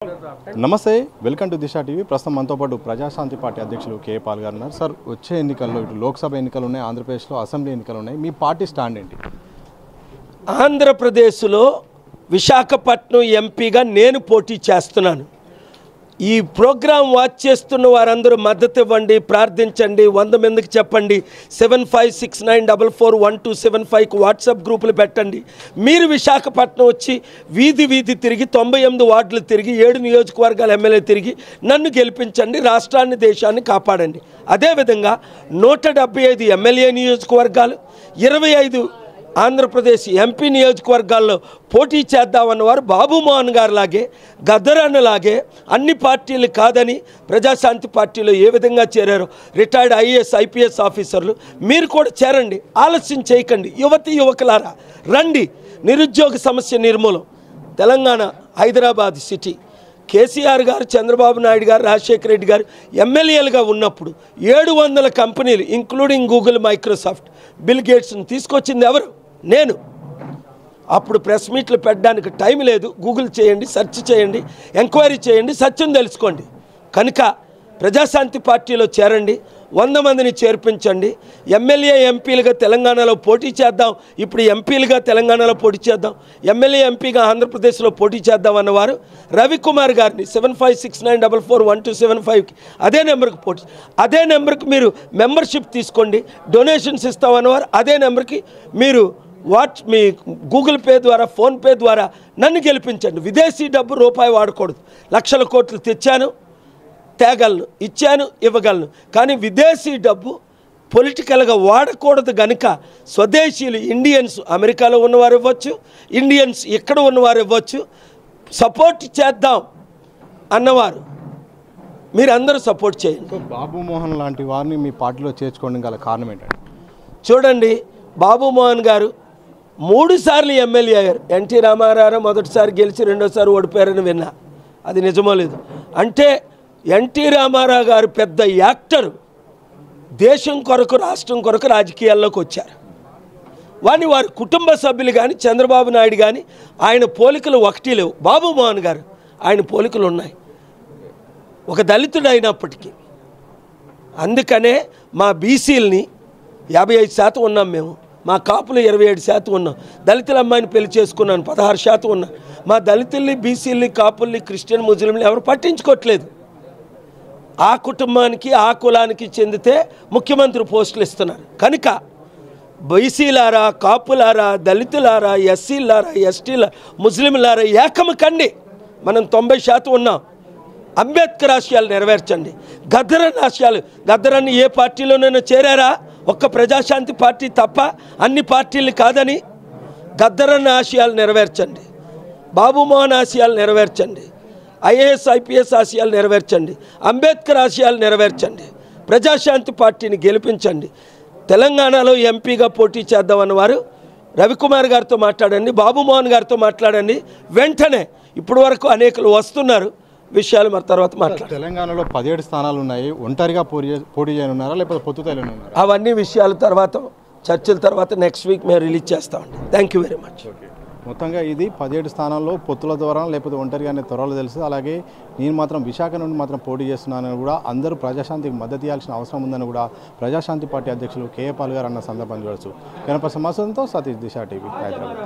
నమస్తే welcome to Disha TV ప్రస్తుతం మనతో పాటు ప్రజాశాంతి పార్టీ అధ్యక్షులు కే పాల్ గారు ఉన్నారు. సార్, వచ్చే ఎన్నికల్లో ఇటు లోక్సభ ఎన్నికలు ఉన్నాయి, ఆంధ్రప్రదేశ్లో అసెంబ్లీ ఎన్నికలు ఉన్నాయి. మీ పార్టీ స్టాండ్ ఏంటి? ఆంధ్రప్రదేశ్లో విశాఖపట్నం ఎంపీగా నేను పోటీ చేస్తున్నాను. ఈ ప్రోగ్రాం వాచ్ చేస్తున్న వారందరూ మద్దతు ఇవ్వండి, ప్రార్థించండి, 100 మందికి చెప్పండి. 7569441275కు వాట్సాప్ గ్రూపులు పెట్టండి. మీరు విశాఖపట్నం వచ్చి వీధి వీధి తిరిగి 98 వార్డులు తిరిగి 7 నియోజకవర్గాల ఎమ్మెల్యే తిరిగి నన్ను గెలిపించండి, రాష్ట్రాన్ని దేశాన్ని కాపాడండి. అదేవిధంగా 175 ఎమ్మెల్యే నియోజకవర్గాలు, 25 ఆంధ్రప్రదేశ్ ఎంపీ నియోజకవర్గాల్లో పోటీ చేద్దామన్నవారు బాబుమోహన్ గారు లాగే గద్దరన్నలాగే అన్ని పార్టీలు కాదని ప్రజాశాంతి పార్టీలో ఏ విధంగా చేరారో రిటైర్డ్ ఐఏఎస్ ఐపీఎస్ ఆఫీసర్లు మీరు కూడా చేరండి. ఆలస్యం చేయకండి. యువకులారా రండి. నిరుద్యోగ సమస్య నిర్మూలన. తెలంగాణ హైదరాబాద్ సిటీ కేసీఆర్ గారు, చంద్రబాబు నాయుడు గారు, రాజశేఖర రెడ్డి గారు ఎమ్మెల్యేలుగా ఉన్నప్పుడు 700 కంపెనీలు ఇంక్లూడింగ్ గూగుల్, మైక్రోసాఫ్ట్, బిల్ గేట్స్ని తీసుకొచ్చింది ఎవరు? నేను. అప్పుడు ప్రెస్ మీట్లు పెట్టడానికి టైం లేదు. గూగుల్ చేయండి, సెర్చ్ చేయండి, ఎంక్వైరీ చేయండి, సత్యం తెలుసుకోండి. కనుక ప్రజాశాంతి పార్టీలో చేరండి, 100 మందిని చేర్పించండి. ఎమ్మెల్యే ఎంపీలుగా తెలంగాణలో పోటీ చేద్దాం. ఇప్పుడు ఎంపీలుగా తెలంగాణలో పోటీ చేద్దాం, ఎమ్మెల్యే ఎంపీగా ఆంధ్రప్రదేశ్లో పోటీ చేద్దాం అన్నవారు రవికుమార్ గారిని 7569441275కి అదే నెంబర్కి పోటీ, అదే నెంబర్కి మీరు మెంబర్షిప్ తీసుకోండి, డొనేషన్స్ ఇస్తామన్నవారు అదే నెంబర్కి మీరు మీ గూగుల్ పే ద్వారా, ఫోన్పే ద్వారా నన్ను గెలిపించండి. విదేశీ డబ్బు రూపాయి వాడకూడదు. లక్షల కోట్లు తెచ్చాను, తేగలను, ఇచ్చాను, ఇవ్వగలను. కానీ విదేశీ డబ్బు పొలిటికల్గా వాడకూడదు. కనుక స్వదేశీయులు, ఇండియన్స్, అమెరికాలో ఉన్నవారు ఇవ్వచ్చు, ఇండియన్స్ ఇక్కడ ఉన్నవారు ఇవ్వచ్చు. సపోర్ట్ చేద్దాం అన్నవారు మీరందరూ సపోర్ట్ చేయండి. బాబుమోహన్ లాంటి వారిని మీ పార్టీలో చేర్చుకోవడం గల కారణం ఏంటంటే, చూడండి, బాబుమోహన్ గారు 3 సార్లు ఎమ్మెల్యే అయ్యారు. ఎన్టీ రామారావు మొదటిసారి గెలిచి రెండోసారి ఓడిపోయారని విన్నా. అది నిజమో లేదు అంటే ఎన్టీ రామారావు గారు పెద్ద యాక్టరు. దేశం కొరకు, రాష్ట్రం కొరకు రాజకీయాల్లోకి వచ్చారు. వారి కుటుంబ సభ్యులు కానీ, చంద్రబాబు నాయుడు కానీ ఆయన పోలికలు ఒకటి లేవు. బాబుమోహన్ గారు ఆయన పోలికలు ఉన్నాయి, ఒక దళితుడు అయినప్పటికీ. అందుకనే మా బీసీలని 55% ఉన్నాం మేము, మా కాపులు 27% ఉన్నాం. దళితుల అమ్మాయిని పెళ్లి చేసుకున్నాను, 16% ఉన్నాను. మా దళితుల్ని, బీసీల్ని, కాపుల్ని, క్రిస్టియన్, ముస్లింలు ఎవరు పట్టించుకోవట్లేదు. ఆ కుటుంబానికి, ఆ కులానికి చెందితే ముఖ్యమంత్రి పోస్టులు ఇస్తున్నారు. కనుక బీసీలారా, కాపులారా, దళితులారా, ఎస్సీలారా, ఎస్టీలారా, ముస్లింలారా ఏకము కండి. మనం 90% ఉన్నాం. అంబేద్కర్ ఆశయాలు నెరవేర్చండి. గద్దరన్న ఆశయాలు, గద్దరన్న ఏ పార్టీలోనైనా చేరారా? ఒక్క ప్రజాశాంతి పార్టీ తప్ప, అన్ని పార్టీలు కాదని. గద్దరన్న ఆశయాలు నెరవేర్చండి, బాబుమోహన్ ఆశయాలు నెరవేర్చండి, ఐఏఎస్ ఐపీఎస్ ఆశయాలు నెరవేర్చండి, అంబేద్కర్ ఆశయాలు నెరవేర్చండి. ప్రజాశాంతి పార్టీని గెలిపించండి. తెలంగాణలో ఎంపీగా పోటీ చేద్దామన్న వారు రవికుమార్ గారితో మాట్లాడండి, బాబుమోహన్ గారితో మాట్లాడండి. వెంటనే ఇప్పుడు వరకు అనేకులు వస్తున్నారు. విషయాలు మరి తర్వాత మాట్లాడారు. తెలంగాణలో 17 స్థానాలు ఉన్నాయి. ఒంటరిగా పోటీ చేయనున్నారా లేకపోతే పొత్తుతో ఉన్నారా? అవన్నీ విషయాల తర్వాత, చర్చల తర్వాత నెక్స్ట్ వీక్ మేము రిలీజ్ చేస్తామండి. Thank you very much. మొత్తంగా ఇది 17 స్థానాల్లో పొత్తుల ద్వారా లేకపోతే ఒంటరిగానే త్వరలో తెలుసు. అలాగే నేను మాత్రం విశాఖ నుండి మాత్రం పోటీ చేస్తున్నానని కూడా అందరూ ప్రజాశాంతికి మద్దతు ఇవ్వాల్సిన అవసరం ఉందని కూడా ప్రజాశాంతి పార్టీ అధ్యక్షులు కే పాల్ గారు అన్న సందర్భం చూడవచ్చు. కనప సమాచారంతో సతీష్, దిశ టీవీ, హైదరాబాద్.